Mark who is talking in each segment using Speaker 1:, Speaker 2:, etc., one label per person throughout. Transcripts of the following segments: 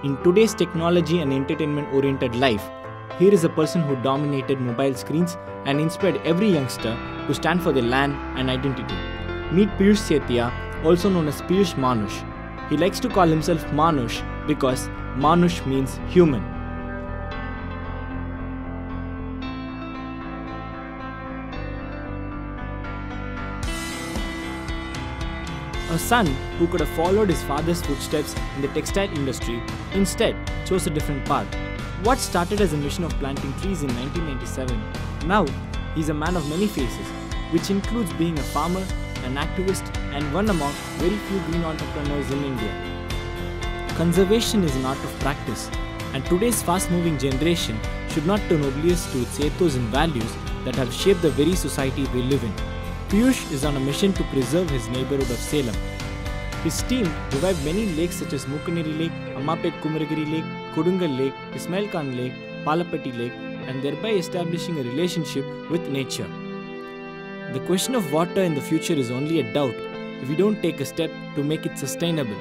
Speaker 1: In today's technology and entertainment oriented life, here is a person who dominated mobile screens and inspired every youngster to stand for their land and identity. Meet Piyush Setia, also known as Piyush Manush. He likes to call himself Manush because Manush means human. A son who could have followed his father's footsteps in the textile industry instead chose a different path. What started as a mission of planting trees in 1997, now he's a man of many faces, which includes being a farmer, an activist, and one among very few green entrepreneurs in India. Conservation is an art of practice, and today's fast-moving generation should not turn oblivious to its ethos and values that have shaped the very society we live in. Piyush is on a mission to preserve his neighborhood of Salem. His team revived many lakes such as Mookaneri Lake, Ammapettai Kumaragiri Lake, Kundukkal Lake, Ismailkhan Lake, Pallappatti Lake, and thereby establishing a relationship with nature. The question of water in the future is only a doubt if we don't take a step to make it sustainable.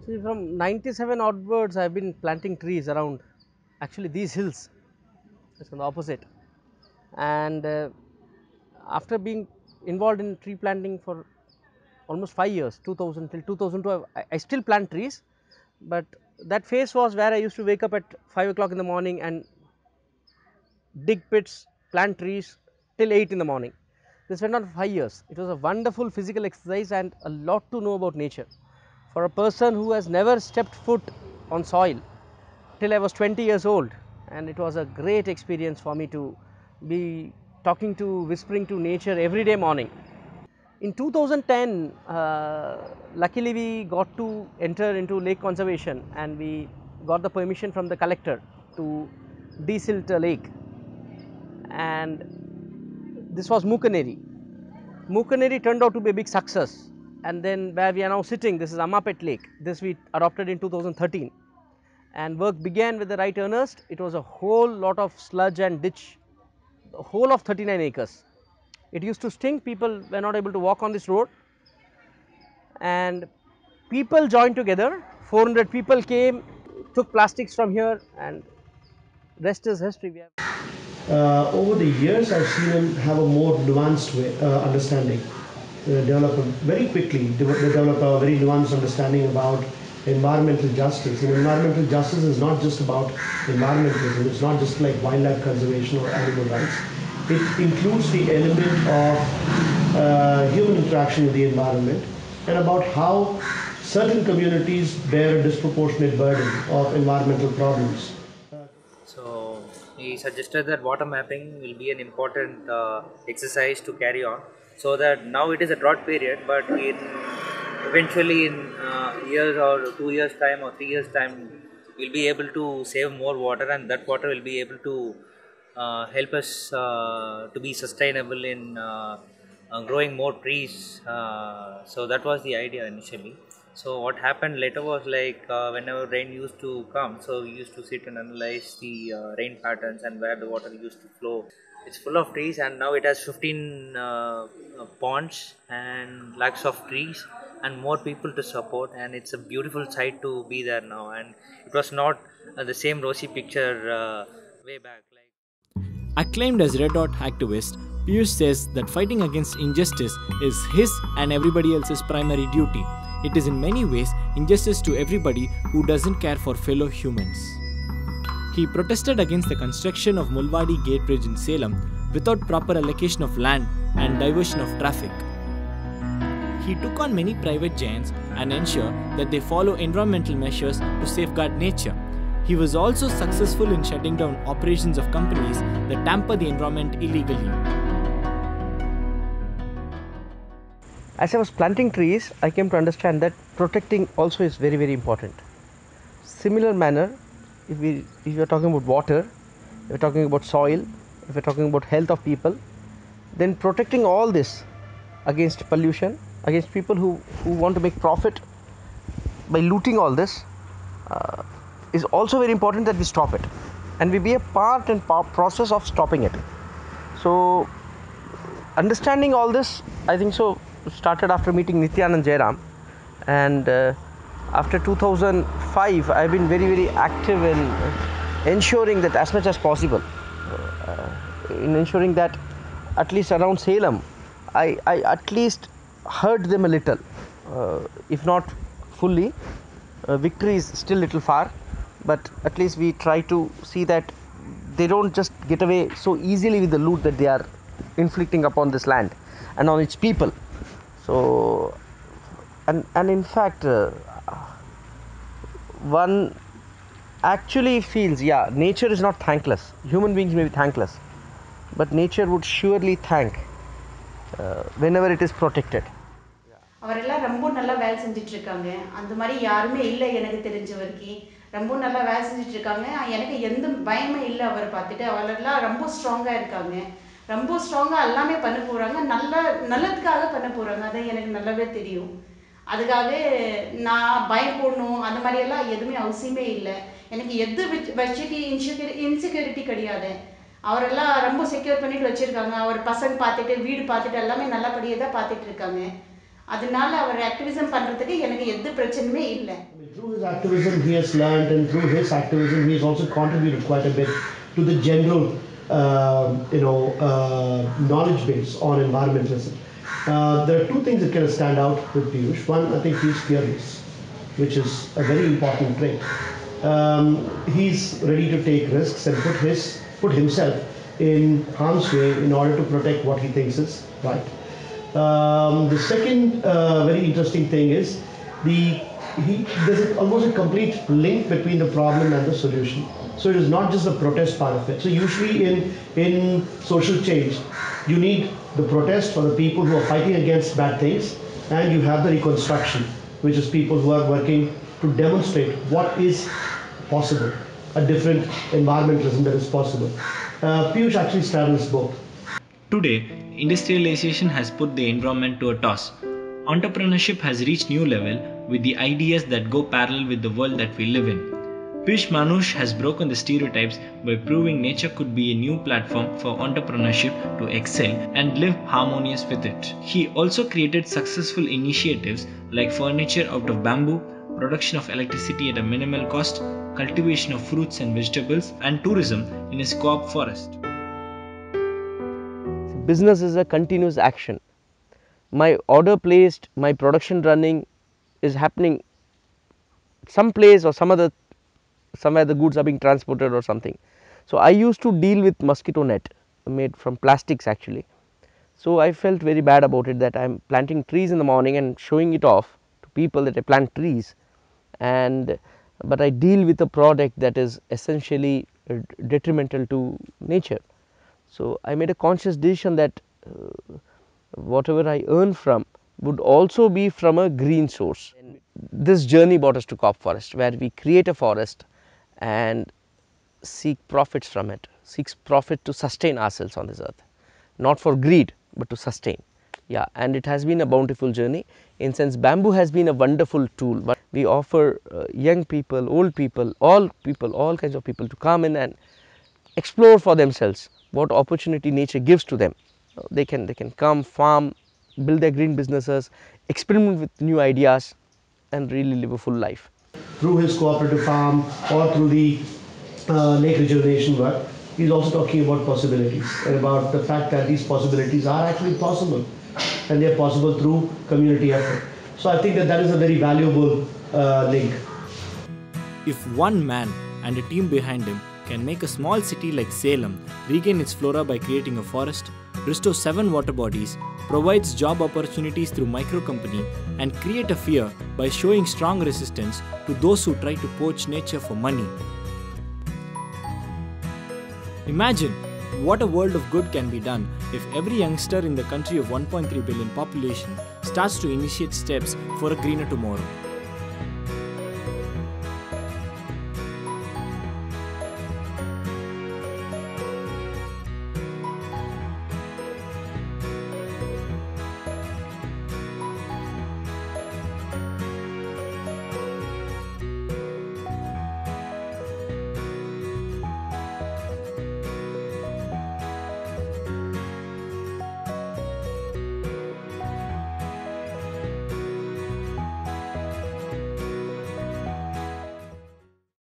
Speaker 2: See, from 97 onwards, I've been planting trees around actually these hills. It's on the opposite. And after being involved in tree planting for almost 5 years, 2000 till 2002, I still plant trees. But that phase was where I used to wake up at 5 o'clock in the morning and dig pits, plant trees till 8 in the morning. This went on for 5 years. It was a wonderful physical exercise and a lot to know about nature. For a person who has never stepped foot on soil till I was 20 years old, and it was a great experience for me to be talking to, whispering to nature every day morning. In 2010, luckily we got to enter into lake conservation and we got the permission from the collector to desilt a lake, and this was Mookaneri. Mookaneri turned out to be a big success, and then where we are now sitting, this is Ammapettai Lake. This we adopted in 2013, and work began with the right earnest. It was a whole lot of sludge and ditch, the whole of 39 acres. It used to stink, people were not able to walk on this road, and people joined together. 400 people came, took plastics from here, and rest is history.
Speaker 3: Over the years, I've seen him have a more nuanced understanding, develop very quickly, develop a very nuanced understanding about environmental justice. And environmental justice is not just about environmentalism, it's not just like wildlife conservation or animal rights. It includes the element of human interaction with the environment and about how certain communities bear a disproportionate burden of environmental problems.
Speaker 4: So he suggested that water mapping will be an important exercise to carry on, so that now it is a drought period, but eventually in years or 2 years time or 3 years time, we'll be able to save more water, and that water will be able to help us to be sustainable in growing more trees. So that was the idea initially. So what happened later was like whenever rain used to come, so we used to sit and analyze the rain patterns and where the water used to flow. It's full of trees, and now it has 15 ponds and lakhs of trees and more people to support, and it's a beautiful sight to be there now, and it was not the same rosy picture way back.
Speaker 1: Acclaimed as Red Dot activist, Piyush says that fighting against injustice is his and everybody else's primary duty. It is in many ways injustice to everybody who doesn't care for fellow humans. He protested against the construction of Mulvadi Gate Bridge in Salem without proper allocation of land and diversion of traffic. He took on many private giants and ensured that they follow environmental measures to safeguard nature. He was also successful in shutting down operations of companies that tamper the environment illegally.
Speaker 2: As I was planting trees, I came to understand that protecting also is very, very important. Similar manner, if we are talking about water, if we are talking about soil, if we are talking about health of people, then protecting all this against pollution, against people who want to make profit by looting all this, is also very important that we stop it, and we be a part and process of stopping it. So understanding all this, I think so, started after meeting Nityanand Jairam, and after 2005 I've been very, very active in ensuring that as much as possible, in ensuring that at least around Salem, I at least heard them a little, if not fully. Victory is still a little far, but at least we try to see that they don't just get away so easily with the loot that they are inflicting upon this land and on its people. So, and in fact, one actually feels, yeah, nature is not thankless. Human beings may be thankless, but nature would surely thank whenever it is protected.
Speaker 5: அவரெல்லாம் ரொம்ப நல்லா வேலை செஞ்சுட்டு இருக்காங்க. அந்த மாதிரி யாருமே இல்லை எனக்கு தெரிஞ்ச வரைக்கும். ரொம்ப நல்லா வேலை செஞ்சுட்டு இருக்காங்க. எனக்கு எந்த பயமே இல்லை அவரை பார்த்துட்டு. அவரெல்லாம் ரொம்ப ஸ்ட்ராங்காக இருக்காங்க. ரொம்ப ஸ்ட்ராங்காக எல்லாமே பண்ண போகிறாங்க. நல்லதுக்காக பண்ண போகிறாங்க. அது எனக்கு நல்லாவே தெரியும். அதுக்காக நான் பயப்படணும் அந்த மாதிரியெல்லாம் எதுவுமே அவசியமே இல்லை. எனக்கு எது வச்சுட்டு இன்செக்யூரிட்டி கிடையாது. அவரெல்லாம் ரொம்ப செக்யூர் பண்ணிட்டு வச்சுருக்காங்க. அவர் பசங்க பார்த்துட்டு வீடு பார்த்துட்டு எல்லாமே நல்லபடியாக தான் பார்த்துட்டு இருக்காங்க. அதனால அவர் ஆக்டிவிசம் பண்றதுக்கு எனக்கு எந்த பிரச்சனையுமே இல்லை.
Speaker 3: Through his activism he has learned, and through his activism he has also contributed quite a bit to the general knowledge base on environmentalism. There are two things that kind of stand out with Piyush. One, I think he's fearless, which is a very important trait. He's ready to take risks and put himself in harm's way in order to protect what he thinks is right. The second very interesting thing is there's almost a complete link between the problem and the solution. So it is not just the protest part of it. So usually in social change, you need the protest for the people who are fighting against bad things, and you have the reconstruction, which is people who are working to demonstrate what is possible, a different environmentalism that is possible. Piyush actually straddles both.
Speaker 1: Today, industrialization has put the environment to a toss. Entrepreneurship has reached new level with the ideas that go parallel with the world that we live in. Piyush Manush has broken the stereotypes by proving nature could be a new platform for entrepreneurship to excel and live harmonious with it. He also created successful initiatives like furniture out of bamboo, production of electricity at a minimal cost, cultivation of fruits and vegetables, and tourism in his Coop forest.
Speaker 2: Business is a continuous action. My order placed, my production running is happening some place or somewhere the goods are being transported or something. So I used to deal with mosquito net made from plastics actually. So I felt very bad about it, that I am planting trees in the morning and showing it off to people that I plant trees, but I deal with a product that is essentially detrimental to nature. So I made a conscious decision that whatever I earn from would also be from a green source. This journey brought us to Coop Forest, where we create a forest and seek profits from it, seeks profit to sustain ourselves on this earth, not for greed but to sustain. Yeah, and it has been a bountiful journey. In sense, bamboo has been a wonderful tool, but we offer young people, old people, all kinds of people to come in and explore for themselves what opportunity nature gives to them. They can come, farm, build their green businesses, experiment with new ideas, and really live a full life.
Speaker 3: Through his cooperative farm or through the lake rejuvenation work, he's also talking about possibilities and about the fact that these possibilities are actually possible, and they are possible through community effort. So I think that is a very valuable link.
Speaker 1: If one man and a team behind him can make a small city like Salem regain its flora by creating a forest, restore 7 water bodies, provides job opportunities through micro company, and create a fear by showing strong resistance to those who try to poach nature for money. Imagine what a world of good can be done if every youngster in the country of 1.3 billion population starts to initiate steps for a greener tomorrow.